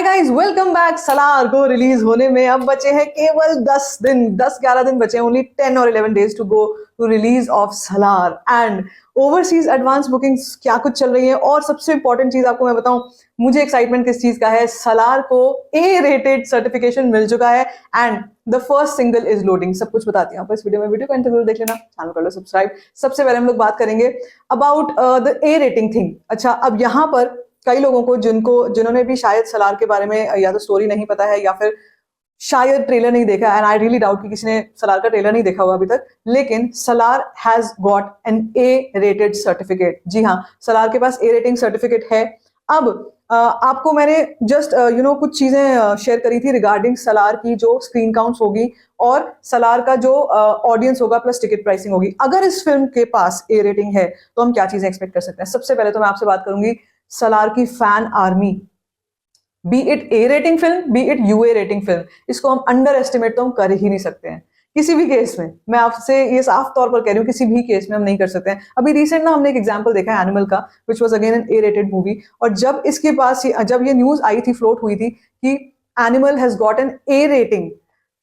Hi guys, welcome back. Salaar को release होने में अब बचे हैं केवल 10-11 दिन बचे हैं। ओनली 10 और 11 days to go to release of Salaar. And overseas advance bookings क्या कुछ चल रही है। और सबसे इंपॉर्टेंट चीज आपको मैं बताऊं, मुझे एक्साइटमेंट किस चीज का है। सलार को ए रेटेड सर्टिफिकेशन मिल चुका है and the first single is loading. सब कुछ बताती हूँ आपको इस वीडियो में। वीडियो को एंड तक जरूर देख लेना, चैनल कर लो सब्सक्राइब। सबसे पहले हम लोग बात करेंगे about the A rating thing. अच्छा, अब यहाँ पर कई लोगों को जिन्होंने भी शायद सलार के बारे में या तो स्टोरी नहीं पता है या फिर शायद ट्रेलर नहीं देखा, एंड आई रियली डाउट कि किसी ने सलार का ट्रेलर नहीं देखा होगा अभी तक। लेकिन Salaar has got an A rated certificate. जी हाँ, सलार के पास ए रेटिंग सर्टिफिकेट है। अब आपको मैंने जस्ट कुछ चीजें शेयर करी थी रिगार्डिंग सलार की जो स्क्रीन काउंट्स होगी और सलार का जो ऑडियंस होगा प्लस टिकट प्राइसिंग होगी। अगर इस फिल्म के पास ए रेटिंग है तो हम क्या चीजें एक्सपेक्ट कर सकते हैं। सबसे पहले तो मैं आपसे बात करूंगी सलार की fan army. Be it A rating film, be it UA rating film, इसको हम अंडर एस्टिमेट तो हम कर ही नहीं सकते हैं किसी भी केस में। मैं आपसे ये साफ तौर पर कह रही हूँ, किसी भी केस में हम नहीं कर सकते हैं। अभी रिसेंट ना हमने एक एग्जांपल देखा है एनिमल का, which was again an A rated movie. और जब इसके पास जब ये न्यूज आई थी, फ्लोट हुई थी कि Animal has got an A rating,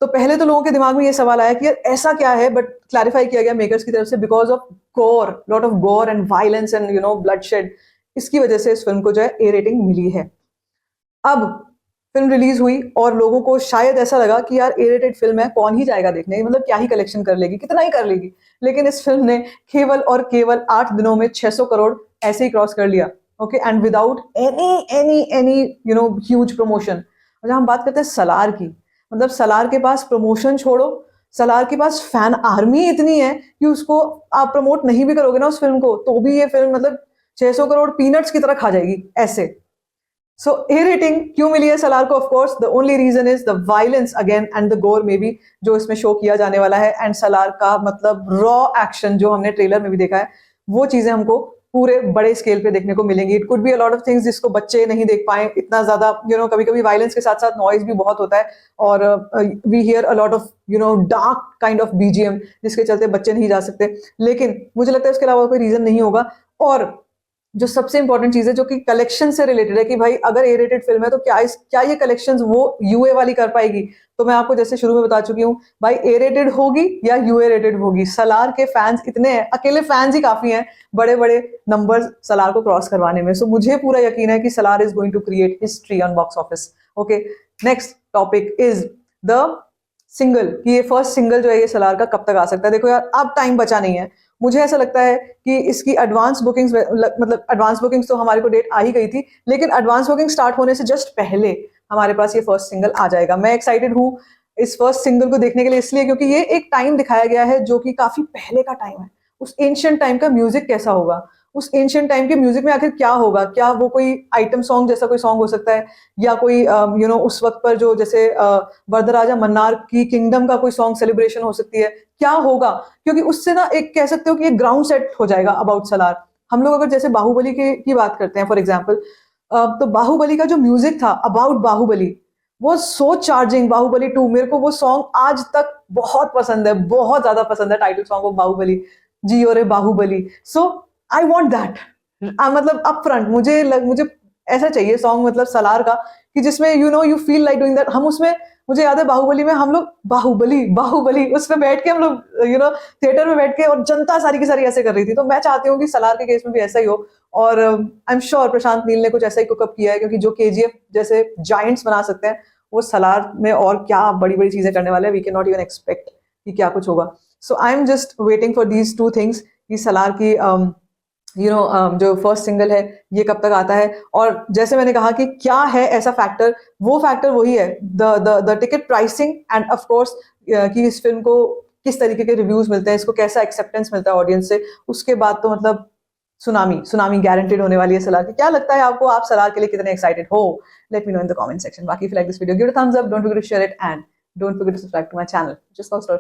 तो पहले तो लोगों के दिमाग में ये सवाल आया कि यार ऐसा क्या है। बट क्लैरिफाई किया गया मेकर्स की तरफ से, बिकॉज ऑफ गोर, लॉट ऑफ गोर एंड वायलेंस एंड ब्लडशेड, इसकी वजह से इस फिल्म को जो है ए रेटिंग मिली है। अब फिल्म रिलीज हुई और लोगों को शायद ऐसा लगा कि यार ए रेटेड फिल्म है, कौन ही जाएगा देखने, मतलब क्या ही कलेक्शन कर लेगी, कितना ही कर लेगी। लेकिन इस फिल्म ने केवल और केवल 8 दिनों में 600 करोड़ ऐसे ही क्रॉस कर लिया। Okay, and without any huge promotion. और हम बात करते हैं सलार की, मतलब सलार के पास प्रमोशन छोड़ो, सलार के पास फैन आर्मी इतनी है कि उसको आप प्रमोट नहीं भी करोगे ना उस फिल्म को, तो भी ये फिल्म मतलब 600 करोड़ पीनट्स की तरह खा जाएगी ऐसे। सो ए रेटिंग क्यों मिली है सलार को? Of course the only reason is the violence again and the gore may B जो इसमें शो किया जाने वाला है। एंड सलार का मतलब रॉ एक्शन जो हमने ट्रेलर में भी देखा है, वो चीजें हमको पूरे बड़े स्केल पे देखने को मिलेंगी। It could be a lot of things जिसको बच्चे नहीं देख पाए इतना ज्यादा। कभी कभी वायलेंस के साथ साथ नॉइज भी बहुत होता है और we hear a lot of dark kind of BGM, जिसके चलते बच्चे नहीं जा सकते। लेकिन मुझे लगता है उसके अलावा कोई रीजन नहीं होगा। और जो सबसे इंपॉर्टेंट चीज है जो कि कलेक्शन से रिलेटेड है कि भाई अगर ए रेटेड फिल्म है तो क्या ये कलेक्शंस वो यूए वाली कर पाएगी? तो मैं आपको जैसे शुरू में बता चुकी हूँ भाई, ए रेटेड होगी या यूए रेटेड होगी। सलार के फैंस इतने हैं, अकेले फैंस ही काफी हैं बड़े बड़े नंबर्स सलार को क्रॉस करवाने में। सो मुझे पूरा यकीन है कि Salaar is going to create history on box office. Okay, next topic is the single, कि ये फर्स्ट सिंगल जो है ये सलार का कब तक आ सकता है। देखो यार, अब टाइम बचा नहीं है। मुझे ऐसा लगता है कि इसकी एडवांस बुकिंग्स, मतलब एडवांस बुकिंग्स तो हमारे को डेट आ ही गई थी, लेकिन एडवांस बुकिंग स्टार्ट होने से जस्ट पहले हमारे पास ये फर्स्ट सिंगल आ जाएगा। मैं एक्साइटेड हूँ इस फर्स्ट सिंगल को देखने के लिए, इसलिए क्योंकि ये एक टाइम दिखाया गया है जो कि काफी पहले का टाइम है। उस एंशिएंट टाइम का म्यूजिक कैसा होगा, उस एंशिएंट टाइम के म्यूजिक में आखिर क्या होगा? क्या वो कोई आइटम सॉन्ग जैसा कोई सॉन्ग हो सकता है, या कोई उस वक्त पर जो जैसे वरदराजा मन्नार की किंगडम का कोई सॉन्ग सेलिब्रेशन हो सकती है, क्या होगा? क्योंकि उससे ना एक कह सकते हो कि एक ग्राउंड सेट हो जाएगा अबाउट सलार। हम लोग अगर जैसे बाहुबली की बात करते हैं फॉर एग्जाम्पल, तो बाहुबली का जो म्यूजिक था अबाउट बाहुबली, वो सो चार्जिंग। बाहुबली 2, मेरे को वो सॉन्ग आज तक बहुत पसंद है, बहुत ज्यादा पसंद है, टाइटल सॉन्ग ऑफ बाहुबली, जियो रे बाहुबली। सो आई वॉन्ट दैट। मतलब अप फ्रंट मुझे ऐसा चाहिए सॉन्ग, मतलब सलार का, कि जिसमें you feel like doing that. हम उसमें, मुझे याद है बाहुबली में हम लोग बाहुबली बाहुबली उसमें बैठ के हम लोग थिएटर में बैठ के, और जनता सारी की सारी ऐसे कर रही थी। तो मैं चाहती हूँ कि सलार के केस में भी ऐसा ही हो। और I am sure Prashanth Neel ने कुछ ऐसा ही कुकअप किया है, क्योंकि जो केजीएफ जैसे जायंट्स बना सकते हैं, वो सलार में और क्या बड़ी बड़ी चीजें करने वाले हैं। We can not even expect कि क्या कुछ होगा। So I am just waiting for these 2 things कि सलार की जो फर्स्ट सिंगल है ये कब तक आता है। और जैसे मैंने कहा कि क्या है ऐसा फैक्टर, वो फैक्टर वही है the ticket pricing end of course कि इस फिल्म को किस तरीके के रिव्यूज मिलते हैं, इसको कैसा एक्सेप्टेंस मिलता है ऑडियंस से। उसके बाद तो मतलब सुनामी गारंटेड होने वाली है सलार की। क्या लगता है आपको? आप सलार के लिए कितने एक्साइटेड हो? Let me know in the comment section. बाकी if you like this video, give it a thumbs up, don't forget to share it and don't forget to subscribe to my channel, just for